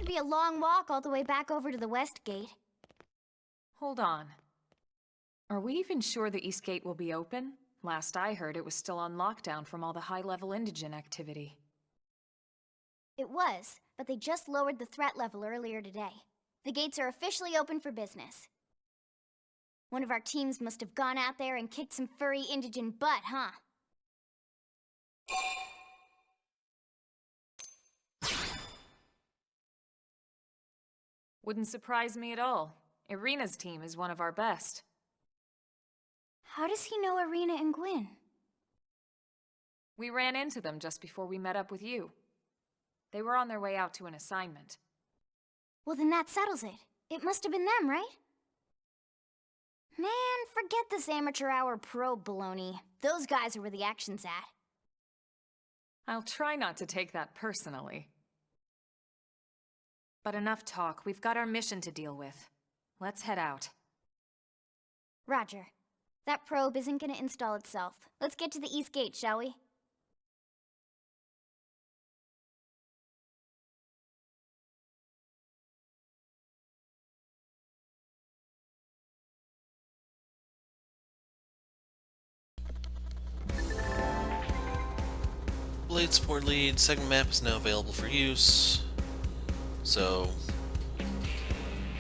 should be a long walk all the way back over to the west gate. Hold on. Are we even sure the East Gate will be open? Last I heard, it was still on lockdown from all the high-level indigent activity. It was, but they just lowered the threat level earlier today. The gates are officially open for business. One of our teams must have gone out there and kicked some furry indigent butt, huh? Wouldn't surprise me at all. Irina's team is one of our best. How does he know Irina and Gwyn? We ran into them just before we met up with you. They were on their way out to an assignment. Well, then that settles it. It must have been them, right? Man, forget this amateur hour pro baloney. Those guys are where the action's at. I'll try not to take that personally. But enough talk. We've got our mission to deal with. Let's head out. Roger. That probe isn't gonna install itself. Let's get to the East Gate, shall we? Blade support lead. Second map is now available for use. So,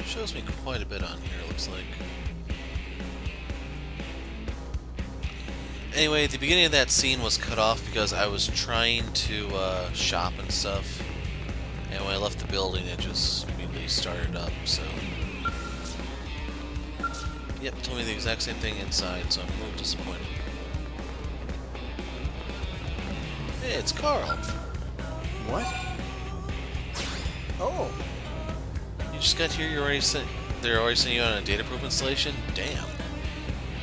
shows me quite a bit on here, it looks like. Anyway, the beginning of that scene was cut off because I was trying to shop and stuff. And when I left the building, it just immediately started up, so... Yep, told me the exact same thing inside, so I'm a little disappointed. Hey, it's Carl. What? Oh. You just got here, they're already sending you on a data proof installation? Damn.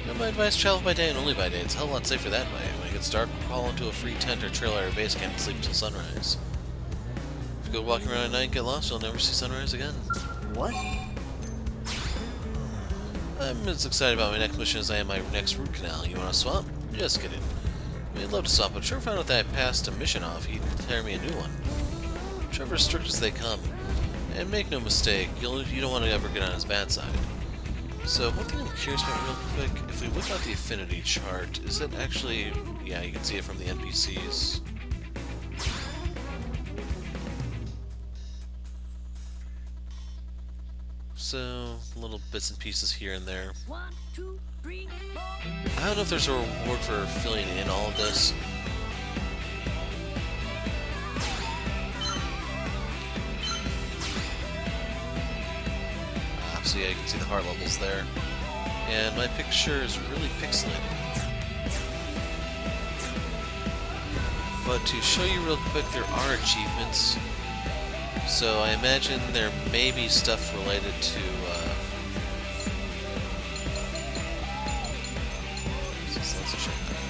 You know, my advice, travel by day and only by day. It's a hell of a lot safer that way. When it gets dark, crawl into a free tent or trailer at your base camp and sleep until sunrise. If you go walking around at night and get lost, you'll never see sunrise again. What? I'm as excited about my next mission as I am my next root canal. You want to swap? Just kidding. I'd love to swap, but Trevor found out that I passed a mission off. He'd declare me a new one. Trevor's strict as they come. And make no mistake, you don't want to ever get on his bad side. So, one thing I'm curious about real quick, if we whip out the affinity chart, is it actually... Yeah, you can see it from the NPCs. So, little bits and pieces here and there. 1, 2, 3, 4. I don't know if there's a reward for filling in all of this. So yeah, you can see the heart levels there. And my picture is really pixelated. But to show you real quick, there are achievements. So I imagine there may be stuff related to... let's check that.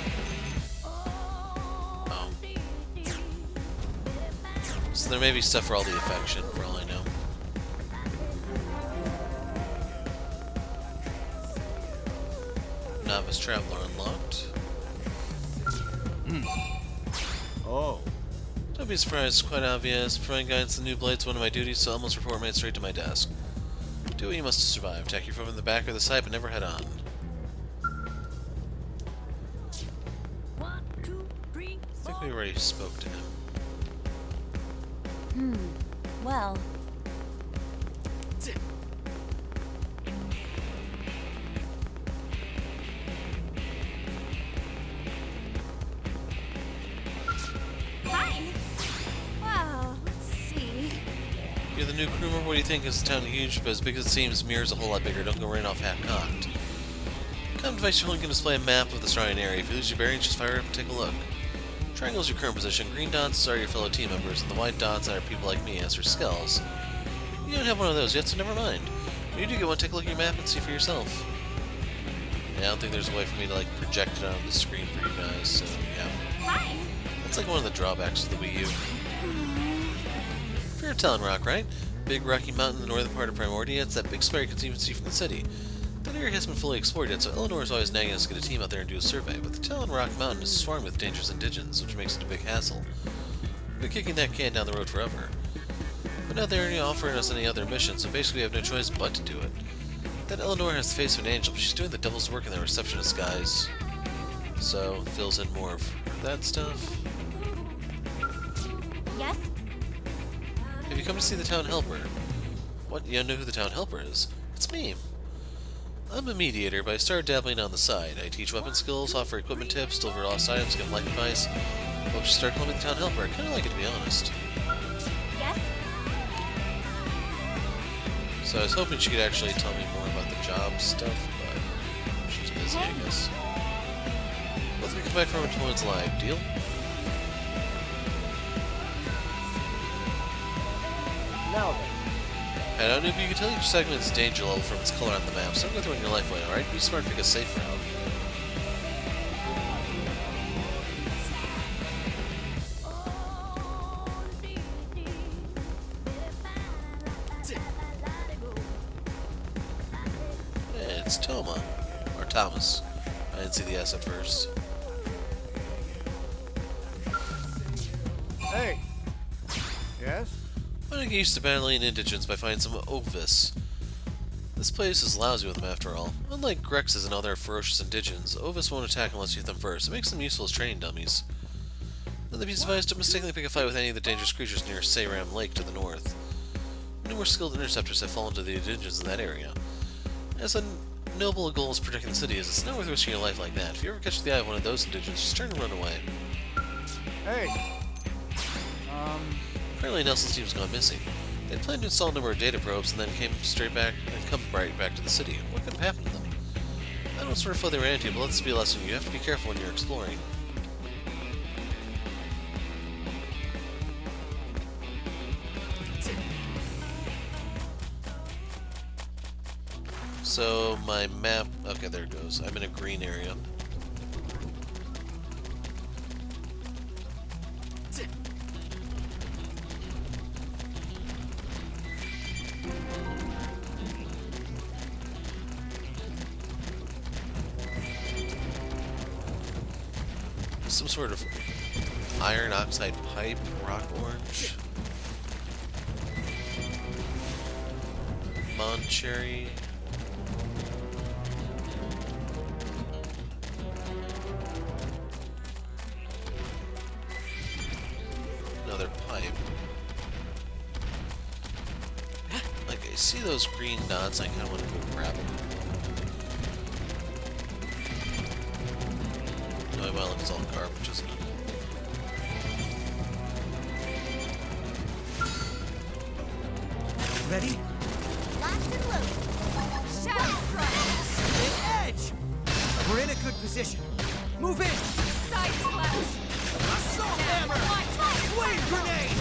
Oh. So there may be stuff for all the affection, for all I know. Novice Traveler unlocked. Oh. Don't be surprised, it's quite obvious. Providing guidance to the new blade's one of my duties, so I almost report made straight to my desk. Do what you must to survive. Attack your foe from the back or the side, but never head on. 1, 2, 3, I think we already spoke to him. Well... Hi! Wow, let's see... You're the new crew member. What do you think? Is the town huge? But as big as it seems, Mirror's a whole lot bigger. Don't go running off half-cocked. Common device only can display a map of the surrounding area. If you lose your bearings, just fire up and take a look. Triangle is your current position. Green dots are your fellow team members, and the white dots are people like me, as your skulls. You don't have one of those yet, so never mind. When you do get one, take a look at your map and see for yourself. Yeah, I don't think there's a way for me to, like, project it on the screen for you guys, so, yeah. Hi! That's like one of the drawbacks of the Wii U. Fear of Talon Rock, right? Big rocky mountain in the northern part of Primordia. It's that big spire you can even see from the city. That area hasn't been fully explored yet, so Eleanor is always nagging us to get a team out there and do a survey, but the Talon Rock Mountain is swarmed with dangerous indigents, which makes it a big hassle. We've been kicking that can down the road forever. But now they're already offering us any other mission, so basically we have no choice but to do it. That Eleanor has the face of an angel, but she's doing the devil's work in the receptionist guise. So, fills in more of that stuff. Yes? Have you come to see the town helper? What, you don't know who the town helper is? It's me. I'm a mediator, but I started dabbling on the side. I teach weapon skills, offer equipment tips, deliver lost items, give life advice. Well, just start calling me the town helper. I kinda like it, to be honest. Yes? So I was hoping she could actually tell me more about the job stuff, but she's busy, I guess. Let's come back from Toland's live. Deal? Now then. I don't know if you can tell each segment's danger level from its color on the map, so don't go throwing your life away, alright? Be smart and pick a safe route. It's Toma. Or Thomas. I didn't see the S at first. Hey. Yes? I'm gonna get used to battling indigents by finding some Ovis. This place is lousy with them after all. Unlike Grexes and other ferocious indigents, Ovis won't attack unless you hit them first. It makes them useful as training dummies. Another piece of advice: don't mistakenly pick a fight with any of the dangerous creatures near Sayram Lake to the north. Numerous skilled interceptors have fallen to the indigents in that area. As a noble goal is protecting the city is, it's not worth risking your life like that. If you ever catch the eye of one of those indigents, just turn and run away. Hey. Apparently Nelson's team's gone missing. They had planned to install a number of data probes and then came straight back and come right back to the city. What could have happened to them? I don't know what sort of foe they ran into, but let's be a lesson. You have to be careful when you're exploring. So my map, okay, there it goes. I'm in a green area. Some sort of iron oxide pipe, rock orange, Mon cherry. Another pipe. Like, I see those green dots, I kind of want to go grab them. No, well, it's all garbage, isn't it? Ready? Locked and loaded. Shadow strike. Edge! We're in a good position. Move in! Side slash. Assault hammer! Flame grenade!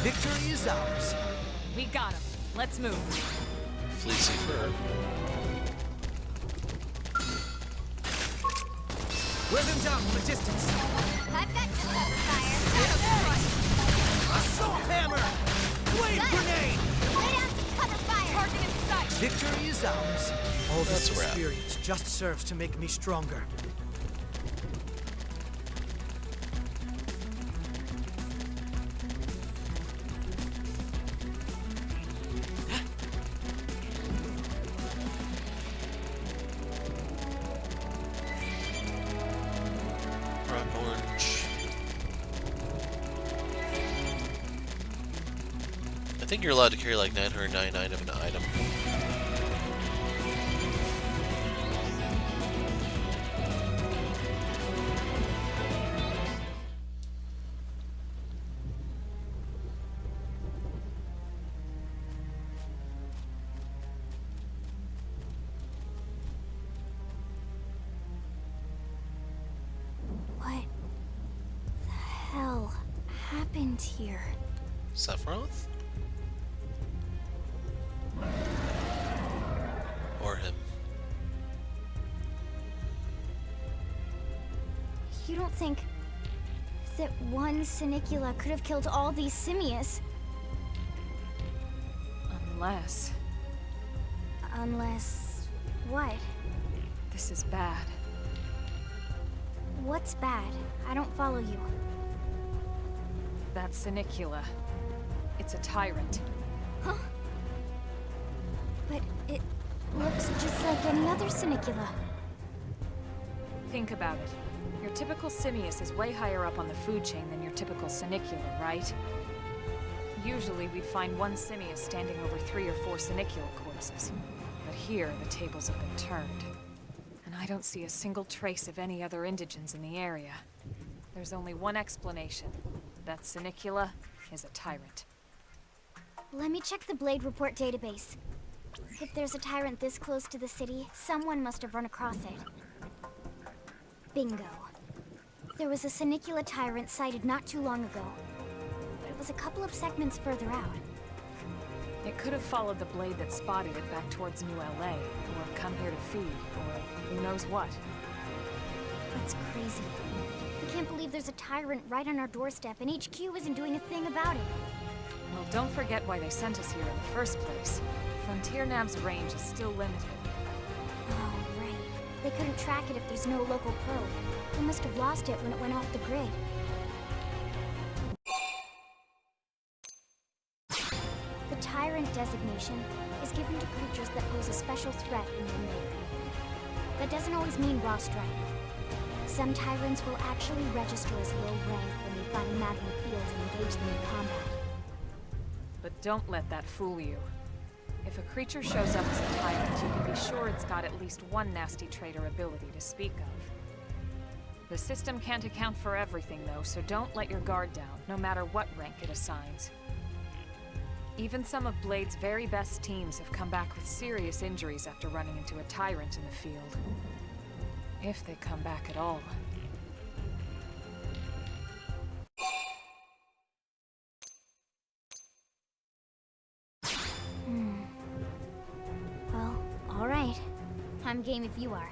Victory is ours. We got him. Let's move. Fleecy fur. Wear them down from a distance. I've got your cover fire. Assault hammer! Flame Got it. grenade! Lay down some cover fire. Target in sight. Victory is ours. All this That's a wrap. experience just serves to make me stronger. Rock orange. I think you're allowed to carry like 999 of an item. What the hell happened here? Sephiroth? Or him. You don't think that one Sinicula could have killed all these simius? Unless Unless... what? this is bad. What's bad? I don't follow you. That Sinicula. It's a tyrant. Huh? But it looks just like any other Sinicula. Think about it. Your typical simius is way higher up on the food chain than your typical Sinicula, right? Usually we'd find one simius standing over 3 or 4 Sinicula corpses. But here, the tables have been turned. And I don't see a single trace of any other indigents in the area. There's only one explanation. That Sinicula is a tyrant. Let me check the Blade Report database. If there's a tyrant this close to the city, someone must have run across it. Bingo. There was a Sinicula tyrant sighted not too long ago, but it was a couple of segments further out. It could have followed the blade that spotted it back towards New LA, or come here to feed, or who knows what. That's crazy. I can't believe there's a tyrant right on our doorstep, and HQ isn't doing a thing about it. Well, don't forget why they sent us here in the first place. Frontier Nav's range is still limited. Oh, right. They couldn't track it if there's no local probe. They must have lost it when it went off the grid. The Tyrant designation is given to creatures that pose a special threat in their neighborhood. That doesn't always mean raw strength. Some Tyrants will actually register as low rank when they find magma fields and engage them in combat. But don't let that fool you. If a creature shows up as a tyrant, you can be sure it's got at least one nasty trait or ability to speak of. The system can't account for everything, though, so don't let your guard down, no matter what rank it assigns. Even some of Blade's very best teams have come back with serious injuries after running into a tyrant in the field. If they come back at all. Well, all right. I'm game if you are.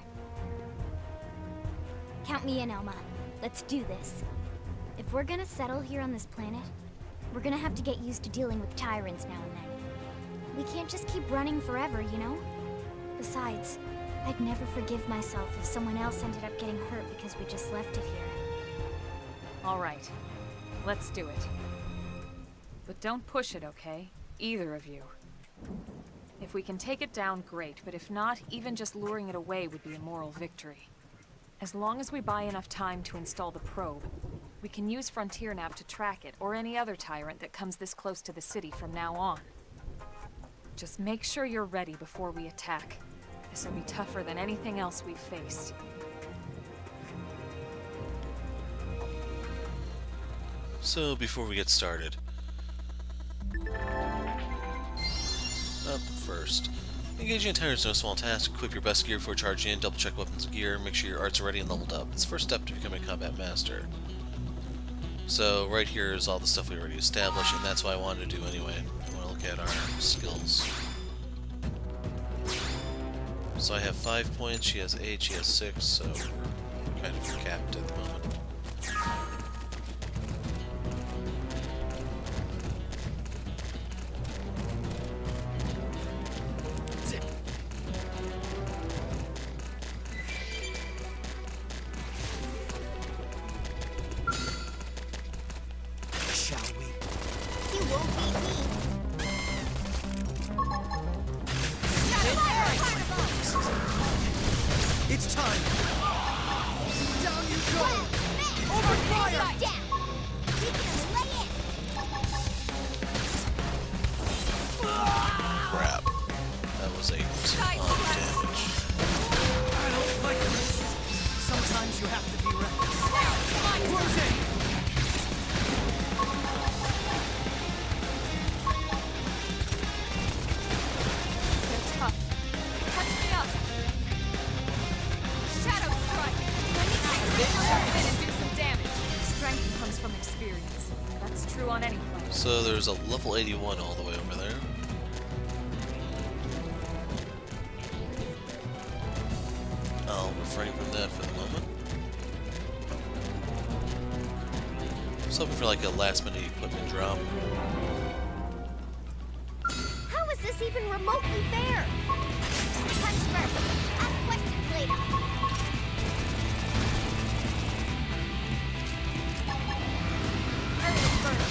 Count me in, Elma. Let's do this. If we're gonna settle here on this planet, we're gonna have to get used to dealing with tyrants now and then. We can't just keep running forever, you know? Besides, I'd never forgive myself if someone else ended up getting hurt because we just left it here. All right. Let's do it. But don't push it, okay? Either of you. If we can take it down, great, but if not, even just luring it away would be a moral victory. As long as we buy enough time to install the probe, we can use Frontier Nav to track it, or any other tyrant that comes this close to the city from now on. Just make sure you're ready before we attack. This will be tougher than anything else we've faced. So, before we get started, up first, engaging a tyrant is no small task. Equip your best gear before charging in, double check weapons and gear, make sure your arts are ready and leveled up. It's the first step to becoming a combat master. So, right here is all the stuff we already established, and that's what I wanted to do anyway. I want to look at our skills. So I have 5 points, she has 8, she has 6, so we're kind of capped at the moment. Shall we? You won't beat me. It's time! Down you go! Over fire! Down. We can lay it. Crap. That was a ton of damage. I don't like this. Sometimes you have to be reckless. Rotate! They're tough. Catch me up! Shadow Strike! Let me take this and do some damage. Strength comes from experience. That's true on any planet. So there's a level 81 all the way over there. I'll refrain from that for the moment. I was hoping for like a last minute equipment drop. How is this even remotely fair? Punch first. Ask questions later.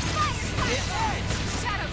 Fire! Shadow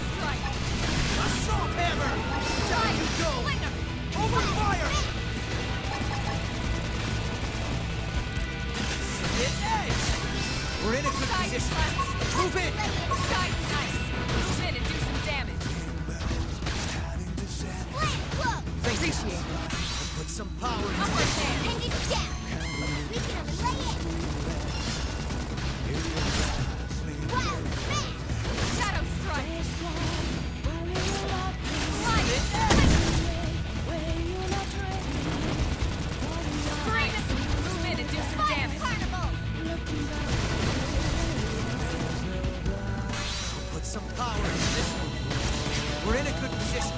We're in a good position.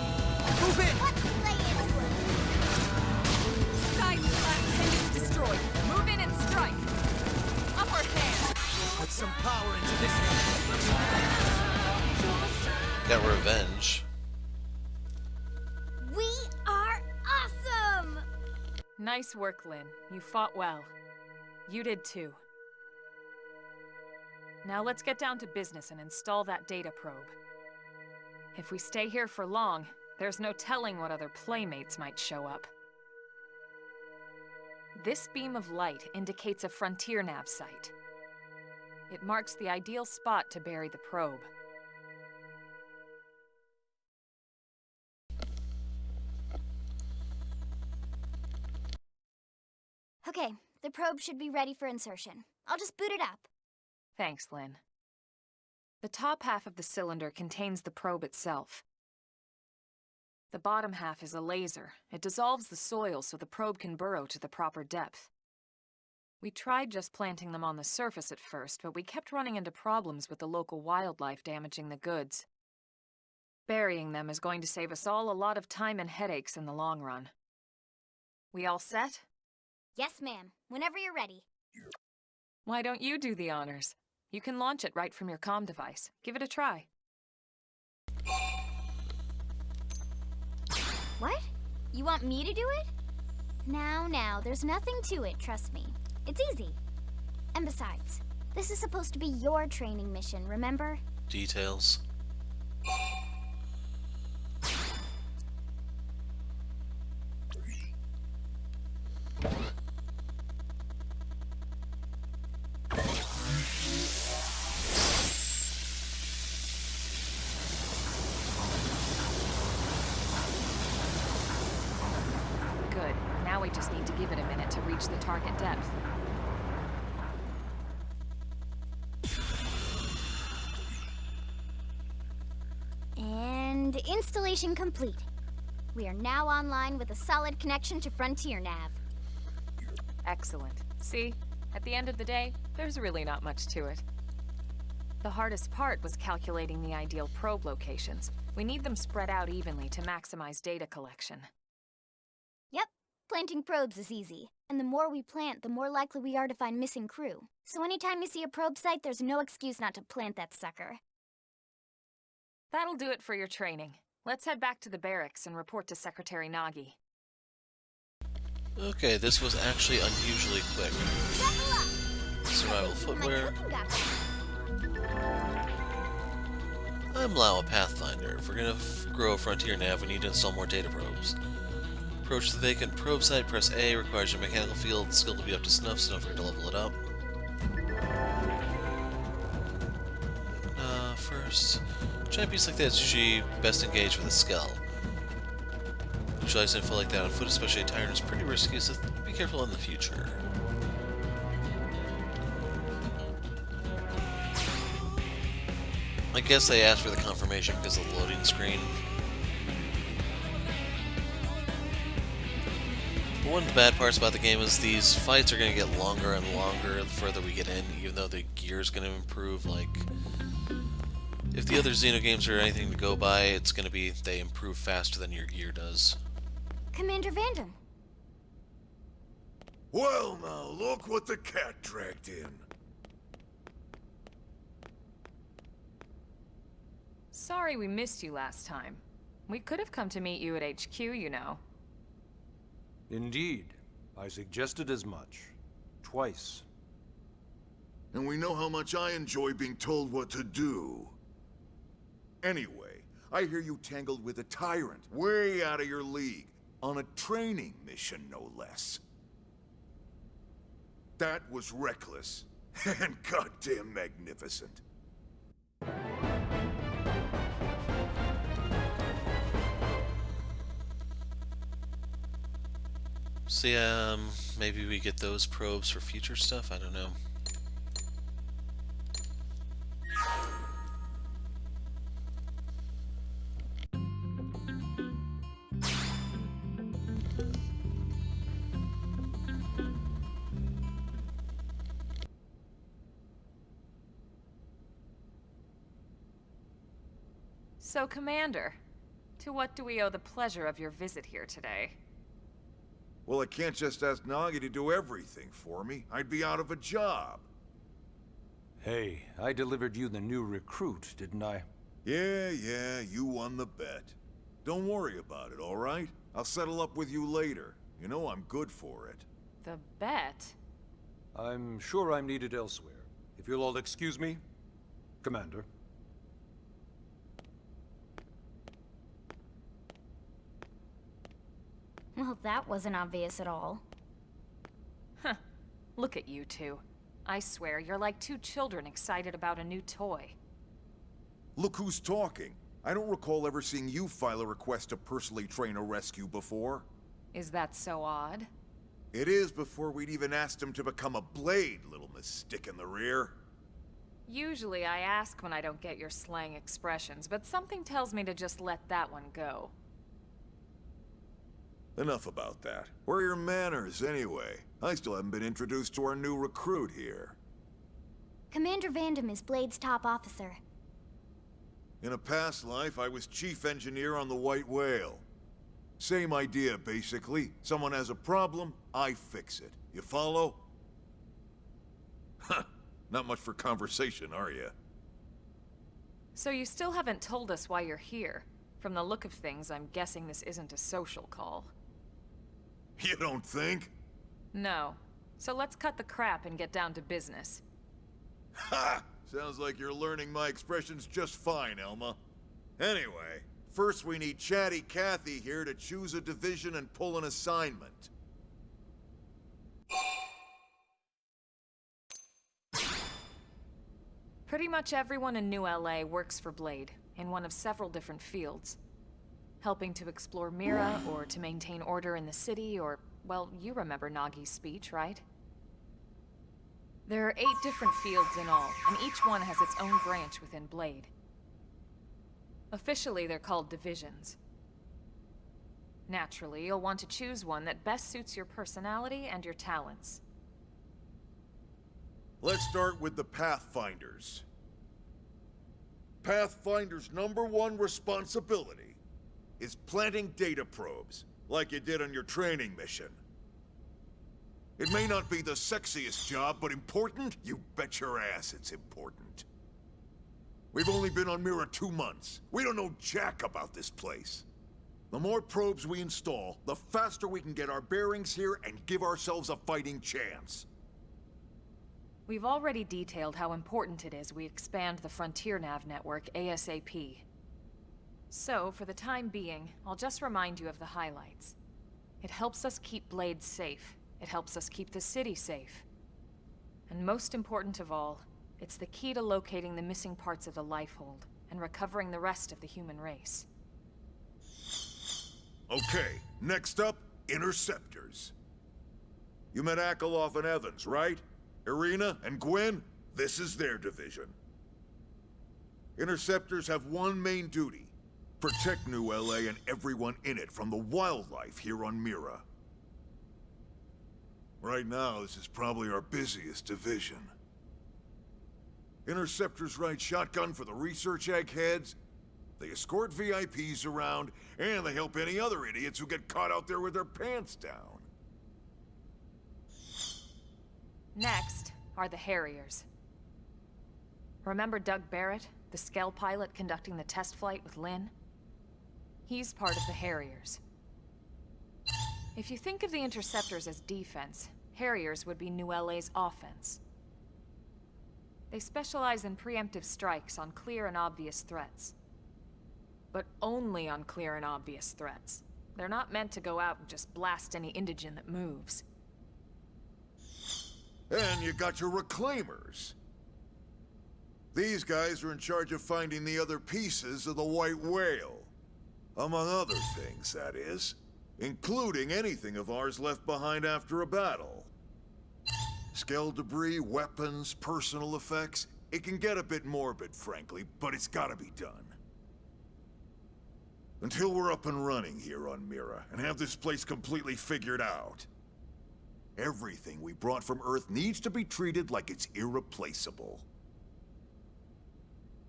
Move in! Let's play into it. Side flat pendant destroyed. Move in and strike. Upper hand. Put some power into this one. Got revenge. We are awesome! Nice work, Lynn. You fought well. You did too. Now let's get down to business and install that data probe. If we stay here for long, there's no telling what other playmates might show up. This beam of light indicates a frontier nav site. It marks the ideal spot to bury the probe. Okay, the probe should be ready for insertion. I'll just boot it up. Thanks, Lynn. The top half of the cylinder contains the probe itself. The bottom half is a laser. It dissolves the soil so the probe can burrow to the proper depth. We tried just planting them on the surface at first, but we kept running into problems with the local wildlife damaging the goods. Burying them is going to save us all a lot of time and headaches in the long run. We all set? Yes, ma'am. Whenever you're ready. Why don't you do the honors? You can launch it right from your comm device. Give it a try. What? You want me to do it? Now, there's nothing to it, trust me. It's easy. And besides, this is supposed to be your training mission, remember? Details. Good. Now we just need to give it a minute to reach the target depth. And installation complete. We are now online with a solid connection to Frontier Nav. Excellent. See? At the end of the day, there's really not much to it. The hardest part was calculating the ideal probe locations. We need them spread out evenly to maximize data collection. Yep, planting probes is easy. And the more we plant, the more likely we are to find missing crew. So anytime you see a probe site, there's no excuse not to plant that sucker. That'll do it for your training. Let's head back to the barracks and report to Secretary Nagi. Okay, this was actually unusually quick. Level up! Survival My footwear. cooking got better. I'm Lau, a Pathfinder. If we're gonna grow a Frontier Nav, we need to install more data probes. Approach the vacant probe site, press A, requires your mechanical field skill to be up to snuff, so don't forget to level it up. First, giant beasts like that is usually best engaged with a skull. Visualizing info like that on foot, especially a tyrant, is pretty risky, so be careful in the future. I guess they asked for the confirmation because of the loading screen. But one of the bad parts about the game is these fights are going to get longer and longer the further we get in, even though the gear is going to improve. Like, if the other Xeno games are anything to go by, it's going to be they improve faster than your gear does. Commander Vanden. Well now, look what the cat dragged in. Sorry we missed you last time. We could have come to meet you at HQ, you know. Indeed. I suggested as much. Twice. And we know how much I enjoy being told what to do. Anyway, I hear you tangled with a tyrant, way out of your league, on a training mission, no less. That was reckless, and goddamn magnificent. So yeah, maybe we get those probes for future stuff, I don't know. So, Commander, To what do we owe the pleasure of your visit here today? Well, I can't just ask Nagi to do everything for me. I'd be out of a job. Hey, I delivered you the new recruit, didn't I? Yeah, you won the bet. Don't worry about it, all right? I'll settle up with you later. You know I'm good for it. The bet? I'm sure I'm needed elsewhere. If you'll all excuse me, Commander. Well, that wasn't obvious at all. Huh. Look at you two. I swear, you're like two children excited about a new toy. Look who's talking. I don't recall ever seeing you file a request to personally train a rescue before. Is that so odd? It is before we'd even asked him to become a blade, little Miss Stick in the Rear. Usually I ask when I don't get your slang expressions, but something tells me to just let that one go. Enough about that. Where are your manners, anyway? I still haven't been introduced to our new recruit here. Commander Vandam is Blade's top officer. In a past life, I was chief engineer on the White Whale. Same idea, basically. Someone has a problem, I fix it. You follow? Huh. Not much for conversation, are you? So you still haven't told us why you're here. From the look of things, I'm guessing this isn't a social call. You don't think? No. So let's cut the crap and get down to business. Ha! Sounds like you're learning my expressions just fine, Elma. Anyway, first we need Chatty Cathy here to choose a division and pull an assignment. Pretty much everyone in New LA works for Blade, in one of several different fields. Helping to explore Mira, or to maintain order in the city, or, well, you remember Nagi's speech, right? There are 8 different fields in all, and each one has its own branch within Blade. Officially, they're called divisions. Naturally, you'll want to choose one that best suits your personality and your talents. Let's start with the Pathfinders. Pathfinder's #1 responsibility is planting data probes, like you did on your training mission. It may not be the sexiest job, but important? You bet your ass it's important. We've only been on Mira 2 months. We don't know jack about this place. The more probes we install, the faster we can get our bearings here and give ourselves a fighting chance. We've already detailed how important it is we expand the Frontier Nav network ASAP. So, for the time being, I'll just remind you of the highlights. It helps us keep Blade safe. It helps us keep the city safe. And most important of all, it's the key to locating the missing parts of the Lifehold and recovering the rest of the human race. Okay, next up, Interceptors. You met Akeloff and Evans, right? Irina and Gwen? This is their division. Interceptors have one main duty: protect New LA and everyone in it from the wildlife here on Mira. Right now, this is probably our busiest division. Interceptors ride shotgun for the research eggheads, they escort VIPs around, and they help any other idiots who get caught out there with their pants down. Next are the Harriers. Remember Doug Barrett, the Skell pilot conducting the test flight with Lynn? He's part of the Harriers. If you think of the Interceptors as defense, Harriers would be New LA's offense. They specialize in preemptive strikes on clear and obvious threats. But only on clear and obvious threats. They're not meant to go out and just blast any indigene that moves. And you got your Reclaimers. These guys are in charge of finding the other pieces of the White Whale. Among other things, that is. Including anything of ours left behind after a battle. Skell debris, weapons, personal effects. It can get a bit morbid, frankly, but it's gotta be done. Until we're up and running here on Mira, and have this place completely figured out, everything we brought from Earth needs to be treated like it's irreplaceable.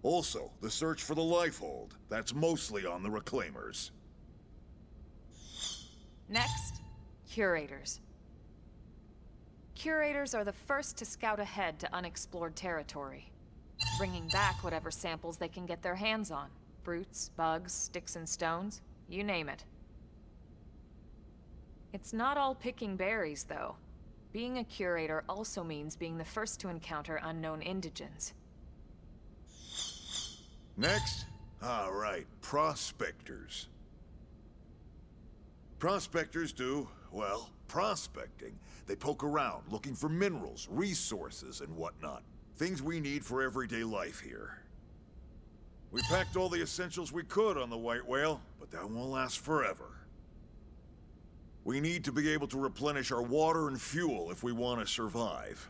Also, the search for the Lifehold. That's mostly on the Reclaimers. Next, curators. Curators are the first to scout ahead to unexplored territory, bringing back whatever samples they can get their hands on. Fruits, bugs, sticks and stones, you name it. It's not all picking berries, though. Being a curator also means being the first to encounter unknown indigents. Next? All right, prospectors. Prospectors do, well, prospecting. They poke around, looking for minerals, resources, and whatnot. Things we need for everyday life here. We packed all the essentials we could on the White Whale, but that won't last forever. We need to be able to replenish our water and fuel if we want to survive.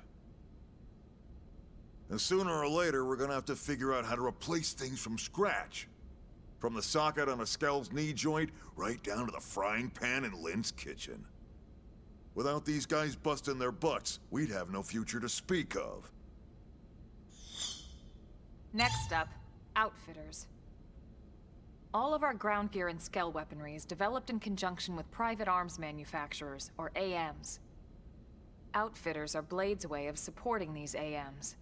And sooner or later, we're gonna have to figure out how to replace things from scratch. From the socket on a Skell's knee joint, right down to the frying pan in Lynn's kitchen. Without these guys busting their butts, we'd have no future to speak of. Next up, outfitters. All of our ground gear and Skell weaponry is developed in conjunction with private arms manufacturers, or AMs. Outfitters are Blade's way of supporting these AMs.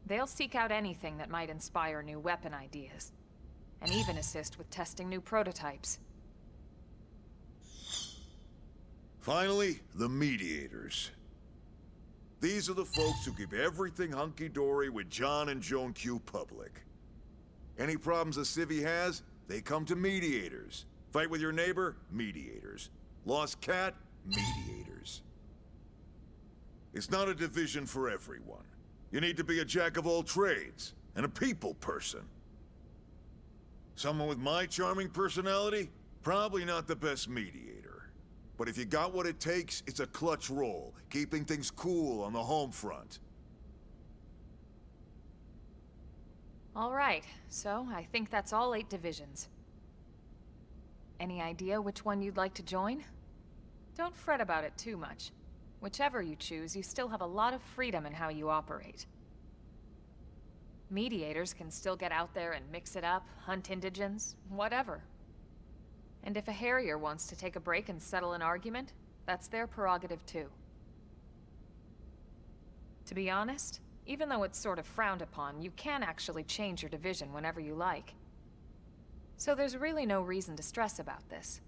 They'll seek out anything that might inspire new weapon ideas, and even assist with testing new prototypes. Finally, the mediators. These are the folks who keep everything hunky-dory with John and Joan Q public. Any problems a civvy has, they come to mediators. Fight with your neighbor? Mediators. Lost cat? Mediators. It's not a division for everyone. You need to be a jack of all trades, and a people person. Someone with my charming personality? Probably not the best mediator. But if you got what it takes, it's a clutch role, keeping things cool on the home front. All right, so I think that's all 8 divisions. Any idea which one you'd like to join? Don't fret about it too much. Whichever you choose, you still have a lot of freedom in how you operate. Mediators can still get out there and mix it up, hunt indigents, whatever. And if a Harrier wants to take a break and settle an argument, that's their prerogative too. To be honest, even though it's sort of frowned upon, you can actually change your division whenever you like. So there's really no reason to stress about this.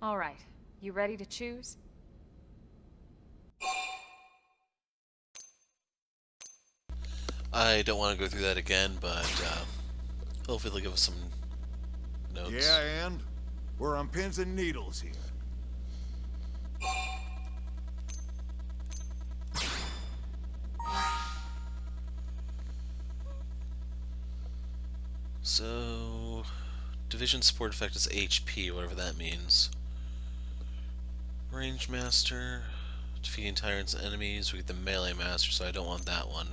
All right, you ready to choose? I don't want to go through that again, but hopefully they'll give us some notes. Yeah, and we're on pins and needles here. So, division support effect is HP, whatever that means. Range Master, defeating tyrants and enemies. We get the Melee Master, so I don't want that one.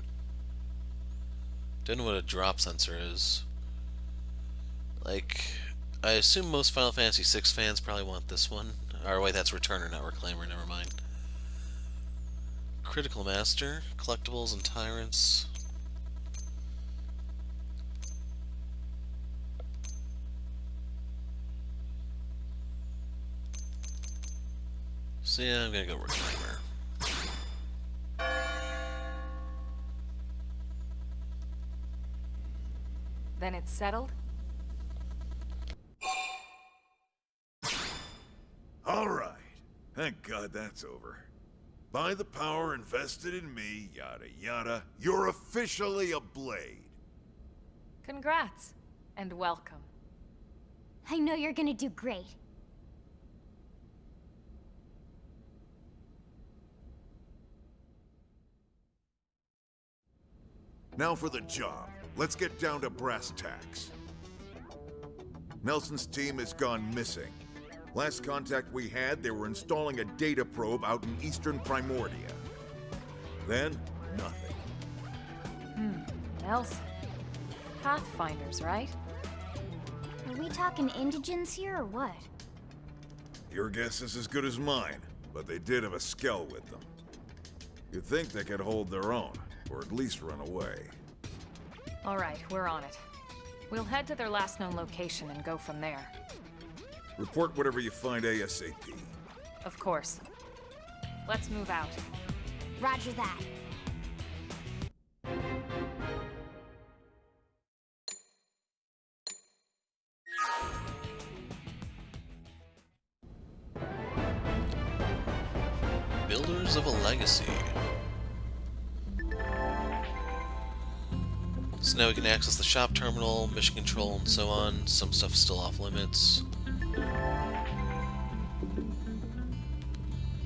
Don't know what a drop sensor is. Like, I assume most Final Fantasy VI fans probably want this one. Or wait, that's Returner, not Reclaimer, never mind. Critical Master, collectibles and tyrants. So yeah, I'm gonna go Reclaimer. Then it's settled? All right. Thank God that's over. By the power invested in me, yada yada, you're officially a Blade. Congrats, and welcome. I know you're gonna do great. Now for the job. Let's get down to brass tacks. Nelson's team has gone missing. Last contact we had, they were installing a data probe out in eastern Primordia. Then, nothing. Nelson. Pathfinders, right? Are we talking indigents here or what? Your guess is as good as mine, but they did have a Skell with them. You'd think they could hold their own, or at least run away. Alright, we're on it. We'll head to their last known location and go from there. Report whatever you find ASAP. Of course. Let's move out. Roger that. Builders of a Legacy. So now we can access the shop terminal, mission control, and so on. Some stuff's still off limits.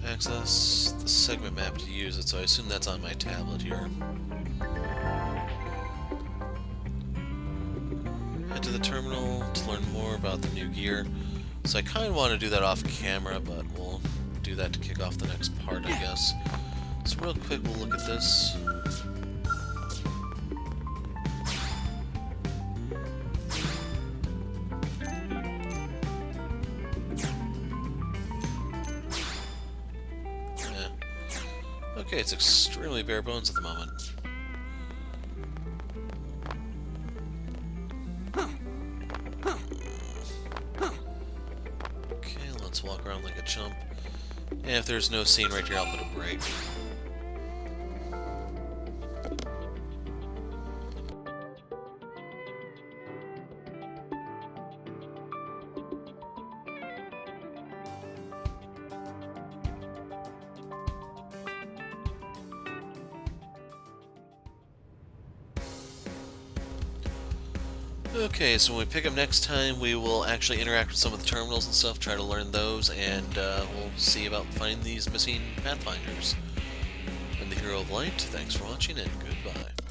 Access the segment map to use it, so I assume that's on my tablet here. Head to the terminal to learn more about the new gear. So I kind of want to do that off camera, but we'll do that to kick off the next part, I guess. So real quick, we'll look at this. Okay, it's extremely bare bones at the moment. Okay, let's walk around like a chump. And if there's no scene right here, I'll put a break. Okay, so when we pick up next time, we will actually interact with some of the terminals and stuff, try to learn those, and we'll see about finding these missing Pathfinders. I'm the Hero of Light, thanks for watching, and goodbye.